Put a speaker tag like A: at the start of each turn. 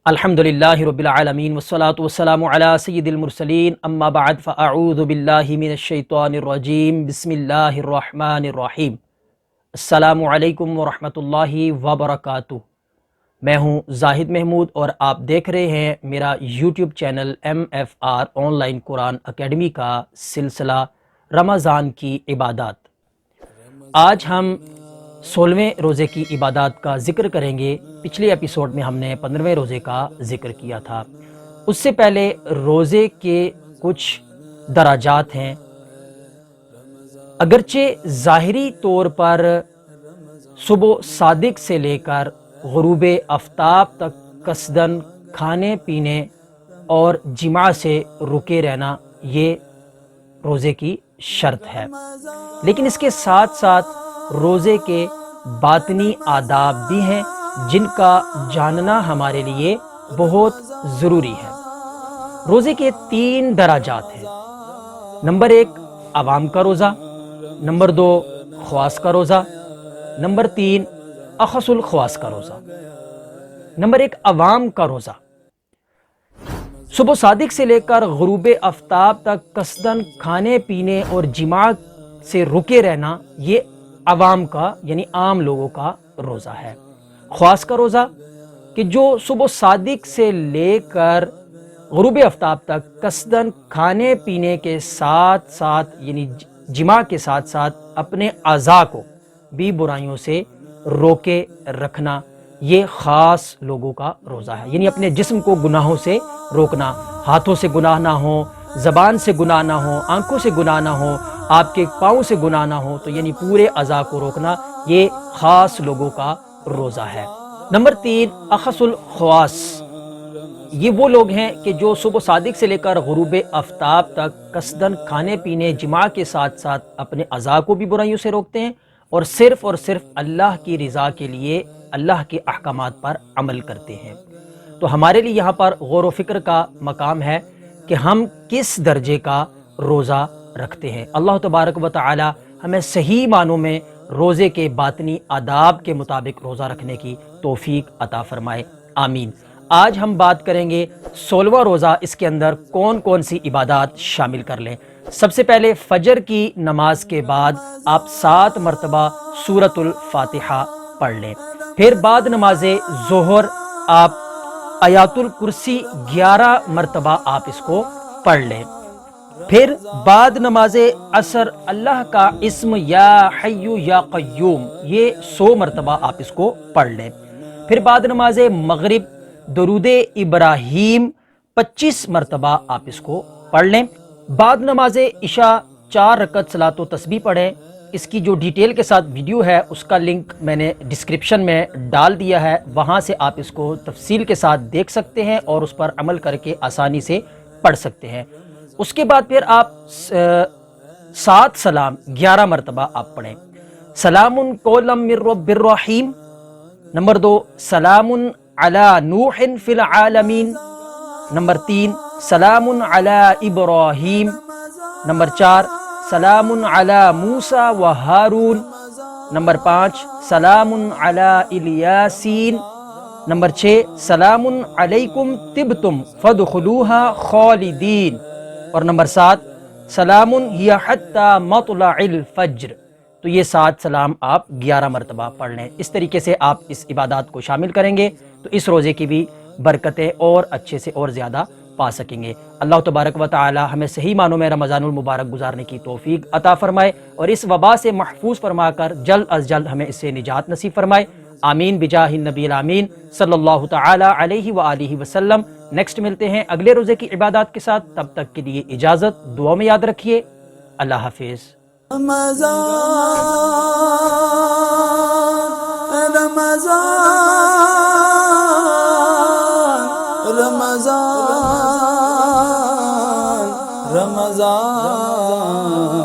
A: الحمدللہ رب العالمین والصلاة والسلام علی سید المرسلین اما بعد فاعوذ باللہ من الشیطان الرجیم بسم اللہ الرحمن الرحیم۔ السلام علیکم ورحمۃ اللہ وبرکاتہ۔ میں ہوں زاہد محمود اور آپ دیکھ رہے ہیں میرا YouTube channel MFR on line Quran academy کا سلسلہ رمضان کی عبادات۔ آج ہم 16ویں روزے کی عبادات کا ذکر کریں گے۔ پچھلے ایپیسوڈ میں ہم نے 15ویں روزے کا ذکر کیا تھا۔ اس سے پہلے روزے کے کچھ درجات ہیں۔ اگرچہ ظاہری طور پر صبح صادق سے لے کر غروب آفتاب تک قصداً کھانے پینے اور جماع سے رکے رہنا یہ روزے کی شرط ہے، لیکن اس کے ساتھ ساتھ روزے کے باطنی آداب بھی ہیں جن کا جاننا ہمارے لیے بہت ضروری ہے۔ روزے کے 3 درجات ہیں۔ نمبر 1 عوام کا روزہ، نمبر 2 خواص کا روزہ، نمبر 3 اخص الخواص کا روزہ۔ نمبر 1 عوام کا روزہ۔ صبح صادق سے لے کر غروب آفتاب تک قصداً کھانے پینے اور جماع سے رکے رہنا یہ عوام کا یعنی عام لوگوں کا روزہ ہے۔ خواص کا روزہ کہ جو صبح صادق سے لے کر غروب آفتاب تک قصداً کھانے پینے کے ساتھ ساتھ یعنی جماع کے ساتھ ساتھ اپنے اعضاء کو بھی برائیوں سے روکے رکھنا یہ خاص لوگوں کا روزہ ہے، یعنی اپنے جسم کو گناہوں سے روکنا، ہاتھوں سے گناہ نہ ہو، زبان سے گناہ نہ ہو، آنکھوں سے گناہ نہ ہو، آپ کے پاؤں سے گناہ نہ ہو، تو یعنی پورے اعضاء کو روکنا یہ خاص لوگوں کا روزہ ہے۔ نمبر 3 اخص الخواص۔ یہ وہ لوگ ہیں کہ جو صبح صادق سے لے کر غروب آفتاب تک قصداً کھانے پینے جماع کے ساتھ ساتھ اپنے اعضاء کو بھی برائیوں سے روکتے ہیں اور صرف اللہ کی رضا کے لیے اللہ کے احکامات پر عمل کرتے ہیں۔ تو ہمارے لیے یہاں پر غور و فکر کا مقام ہے کہ ہم کس درجے کا روزہ رکھتے ہیں۔ اللہ تبارک و تعالی ہمیں صحیح معنوں میں روزے کے باطنی آداب کے مطابق روزہ رکھنے کی توفیق عطا فرمائے، آمین۔ آج ہم بات کریں گے 16واں روزہ، اس کے اندر کون کون سی عبادات شامل کر لیں۔ سب سے پہلے فجر کی نماز کے بعد آپ 7 مرتبہ سورۃ الفاتحہ پڑھ لیں۔ پھر بعد نماز ظہر آپ آیات الکرسی 11 مرتبہ آپ اس کو پڑھ لیں۔ پھر بعد نماز عصر اللہ کا اسم یا حی یا قیوم یہ 100 مرتبہ آپ اس کو پڑھ لیں۔ پھر بعد نماز مغرب درود ابراہیم 25 مرتبہ آپ اس کو پڑھ لیں۔ بعد نماز عشاء 4 رکعت صلاۃ و تسبیح پڑھیں۔ اس کی جو ڈیٹیل کے ساتھ ویڈیو ہے اس کا لنک میں نے ڈسکرپشن میں ڈال دیا ہے، وہاں سے آپ اس کو تفصیل کے ساتھ دیکھ سکتے ہیں اور اس پر عمل کر کے آسانی سے پڑھ سکتے ہیں۔ اس کے بعد پھر آپ 7 سلام 11 مرتبہ آپ پڑھیں۔ سلام قولا من رب الرحیم۔ نمبر 2 سلام علی نوح فی العالمین۔ نمبر 3 سلام علی ابراہیم۔ نمبر 4 سلام علی موسیٰ و ہارون۔ نمبر 5 سلام علی الیاسین۔ نمبر 6 سلام علیکم طبتم فادخلوہا خالدین۔ اور نمبر 7 سلام ہی حتی مطلع الفجر۔ تو یہ 7 سلام آپ 11 مرتبہ پڑھ لیں۔ اس طریقے سے آپ اس عبادات کو شامل کریں گے تو اس روزے کی بھی برکتیں اور اچھے سے اور زیادہ پا سکیں گے۔ اللہ تبارک و تعالی ہمیں صحیح معنوں میں رمضان المبارک گزارنے کی توفیق عطا فرمائے اور اس وبا سے محفوظ فرما کر جلد از جلد ہمیں اس سے نجات نصیب فرمائے، آمین بجاہ النبی الامین صلی اللہ تعالی علیہ وآلہ وسلم۔ نیکسٹ ملتے ہیں اگلے روزے کی عبادات کے ساتھ، تب تک کے لیے اجازت، دعا میں یاد رکھیے، اللہ حافظ۔
B: رمضان رمضان رمضان رمضان